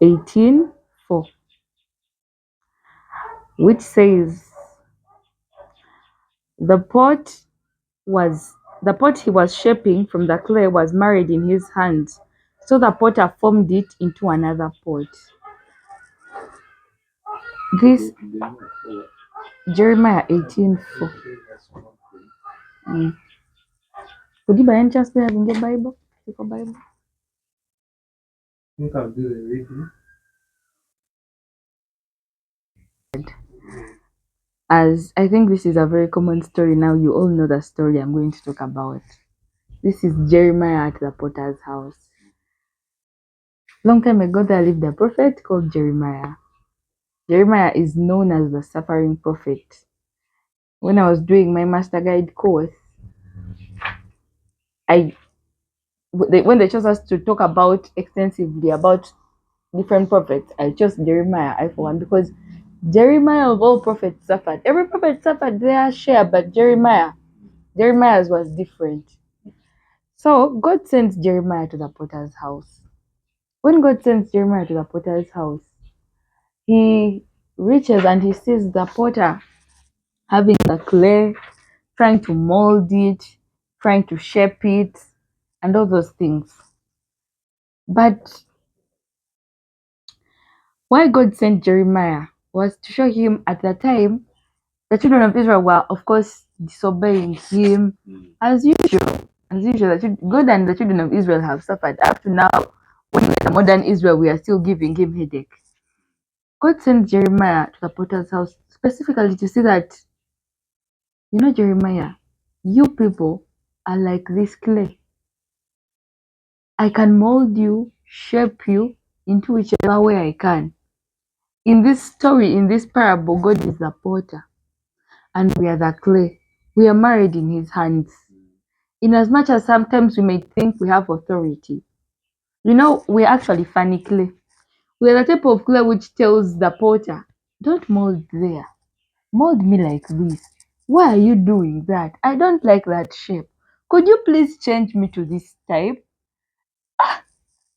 18:4, which says, the pot the pot he was shaping from the clay was married in his hands, so the potter formed it into another pot. This Jeremiah 18:4. Could you by any chance be having a Bible? Take a Bible. think I'll do the reading. As I think this is a very common story now, you all know the story I'm going to talk about. This is Jeremiah at the potter's house. Long time ago, there lived a prophet called Jeremiah. Jeremiah is known as the suffering prophet. When I was doing my master guide course, I when they chose us to talk about extensively about different prophets, I chose Jeremiah I for one because Jeremiah of all prophets suffered. Every prophet suffered their share, but Jeremiah's was different. So God sends Jeremiah to the potter's house. When God sends Jeremiah to the potter's house, he reaches and he sees the potter having the clay, trying to mold it, trying to shape it, and all those things. But why God sent Jeremiah was to show him at the time the children of Israel were, of course, disobeying him as usual. As usual, God and the children of Israel have suffered up to now. When we're in the modern Israel, we are still giving him headache. God sent Jeremiah to the potter's house specifically to see that, Jeremiah, you people are like this clay. I can mold you, shape you into whichever way I can. In this story, in this parable, God is the potter and we are the clay. We are married in his hands. In as much as sometimes we may think we have authority, we're actually funny clay. We're the type of clay which tells the potter, don't mold there. Mold me like this. Why are you doing that? I don't like that shape. Could you please change me to this type?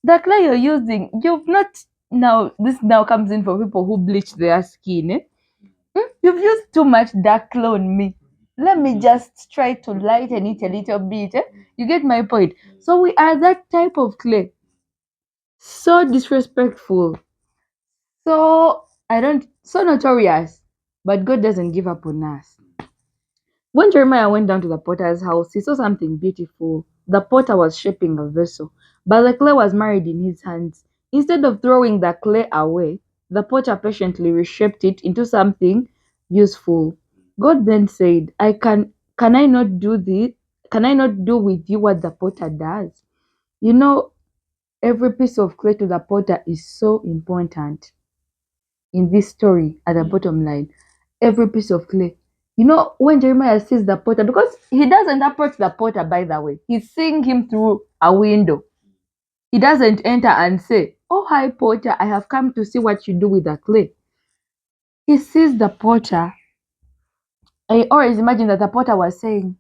The clay you're using, you've not now this now comes in for people who bleach their skin. You've used too much dark clay on me. Let me just try to lighten it a little bit. You get my point. So we are that type of clay. So disrespectful. So notorious. But God doesn't give up on us. When Jeremiah went down to the potter's house, he saw something beautiful. The potter was shaping a vessel, but the clay was married in his hands. Instead of throwing the clay away, the potter patiently reshaped it into something useful. God then said, can I not do this? Can I not do with you what the potter does? You know, every piece of clay to the potter is so important in this story at the bottom line. Every piece of clay. When Jeremiah sees the potter, because he doesn't approach the potter, by the way, he's seeing him through a window. He doesn't enter and say, oh, hi, potter, I have come to see what you do with the clay. He sees the potter. I always imagine that the potter was saying,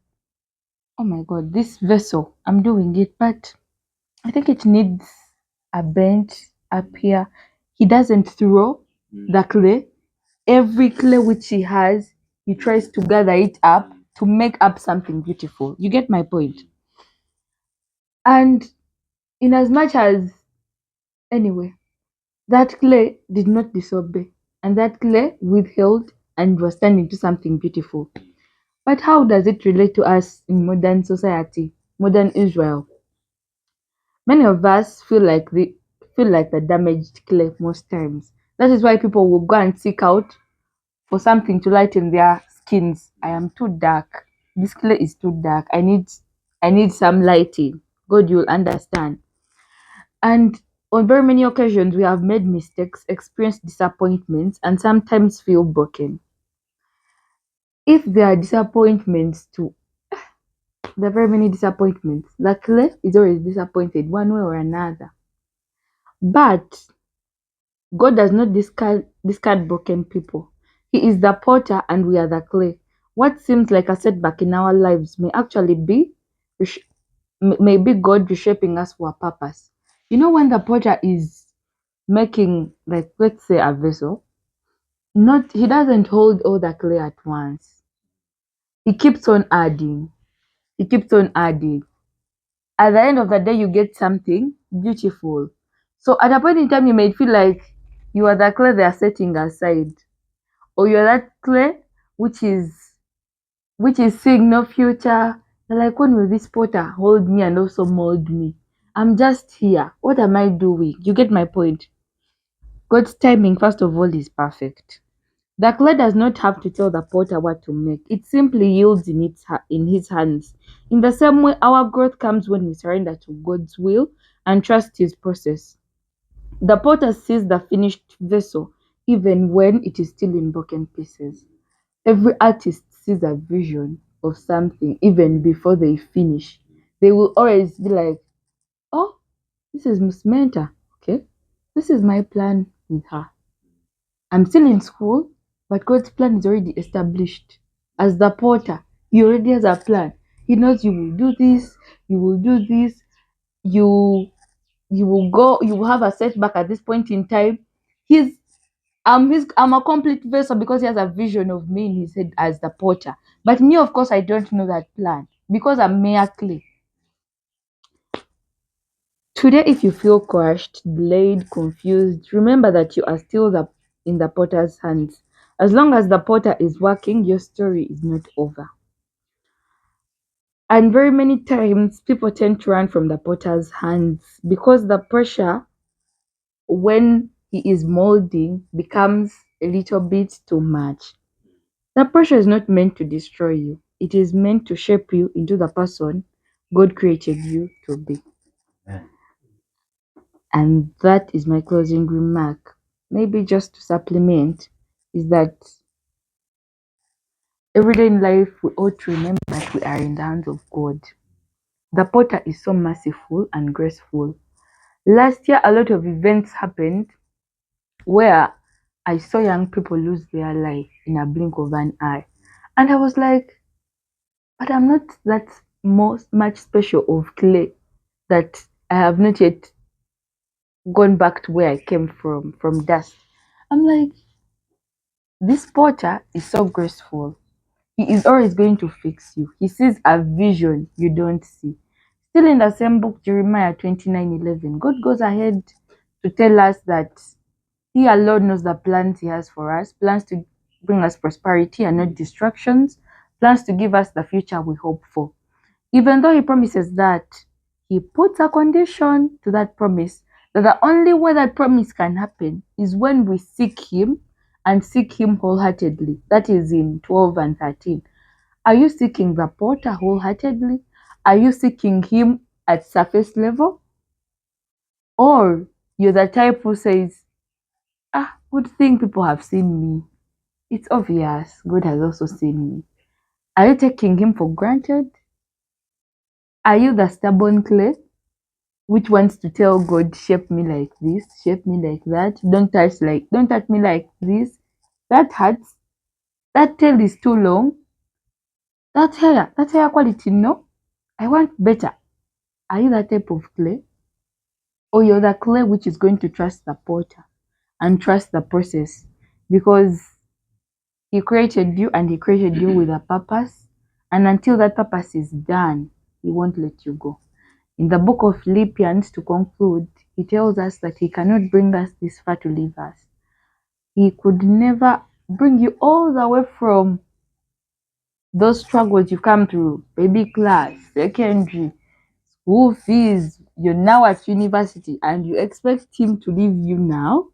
oh my God, this vessel, I'm doing it, but I think it needs a bend up here. He doesn't throw the clay. Every clay which he has, he tries to gather it up to make up something beautiful. You get my point? And in as much as, anyway, that clay did not disobey, and that clay withheld and was turned into something beautiful. But how does it relate to us in modern society, modern Israel? Many of us feel like the damaged clay most times. That is why people will go and seek out for something to lighten their skins. I am too dark. This clay is too dark. I need some lighting. God, you'll understand. And on very many occasions, we have made mistakes, experienced disappointments, and sometimes feel broken. If there are disappointments too, there are very many disappointments. The clay is always disappointed one way or another. But God does not discard broken people. He is the potter and we are the clay. What seems like a setback in our lives may actually be may be God reshaping us for a purpose. When the potter is making, like, let's say a vessel. Not He doesn't hold all the clay at once. He keeps on adding. He keeps on adding. At the end of the day, you get something beautiful. So at a point in time, you may feel like you are the clay they are setting aside, or you are that clay which is seeing no future. You're like, when will this potter hold me and also mold me? I'm just here. What am I doing? You get my point. God's timing, first of all, is perfect. The clay does not have to tell the potter what to make. It simply yields in his hands. In the same way, our growth comes when we surrender to God's will and trust his process. The potter sees the finished vessel even when it is still in broken pieces. Every artist sees a vision of something even before they finish. They will always be like, oh, this is Miss Menta. Okay, this is my plan with her. I'm still in school, but God's plan is already established. As the potter, He already has a plan. He knows you will do this, you will do this, you you will have a setback at this point in time. He's I'm a complete vessel because he has a vision of me in his head as the potter. But me, of course, I don't know that plan because I'm mere clay. Today, if you feel crushed, delayed, confused, remember that you are still in the potter's hands. As long as the potter is working, your story is not over. And very many times, people tend to run from the potter's hands because the pressure, when he is molding, becomes a little bit too much. That pressure is not meant to destroy you, it is meant to shape you into the person God created you to be. And that is my closing remark. Maybe just to supplement, is that every day in life we ought to remember that we are in the hands of God. The potter is so merciful and graceful. Last year, a lot of events happened where I saw young people lose their life in a blink of an eye. And I was like, but I'm not that much special of clay that I have not yet gone back to where I came from dust. I'm like, this potter is so graceful. He is always going to fix you. He sees a vision you don't see. Still in the same book, Jeremiah 29:11, God goes ahead to tell us that He alone knows the plans He has for us, plans to bring us prosperity and not distractions, plans to give us the future we hope for. Even though He promises that, He puts a condition to that promise, that the only way that promise can happen is when we seek Him and seek Him wholeheartedly. That is in 12 and 13. Are you seeking the potter wholeheartedly? Are you seeking Him at surface level? Or you're the type who says, good thing people have seen me. It's obvious God has also seen me. Are you taking Him for granted? Are you the stubborn clay which wants to tell God, shape me like this, shape me like that, don't touch me like this, that hurts, that tail is too long, that hair quality, no, I want better. Are you that type of clay? Or you're the clay which is going to trust the potter and trust the process because he created you and he created you with a purpose, and until that purpose is done, he won't let you go. In the book of Philippians, to conclude, he tells us that he cannot bring us this far to leave us. He could never bring you all the way from those struggles you come through, baby class, secondary, school fees, you're now at university, and you expect him to leave you now?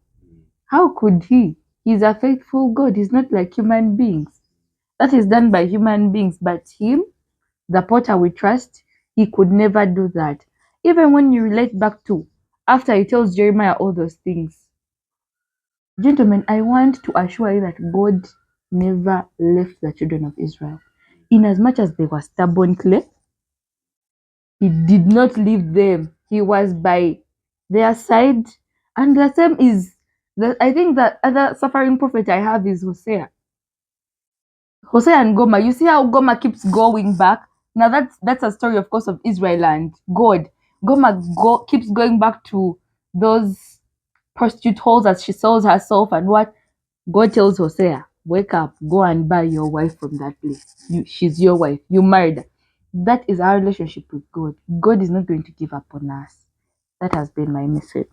How could he? He's a faithful God. He's not like human beings. That is done by human beings, but him, the potter we trust, he could never do that. Even when you relate back to after he tells Jeremiah all those things, gentlemen, I want to assure you that God never left the children of Israel. In as much as they were stubborn clay, he did not leave them. He was by their side. And the same is that I think that other suffering prophet I have is Hosea. Hosea and Goma. You see how Goma keeps going back? Now that's a story, of course, of Israel and God. Keeps going back to those prostitute holes as she sells herself and what? God tells Hosea, wake up, go and buy your wife from that place. She's your wife. You married her. That is our relationship with God. God is not going to give up on us. That has been my message.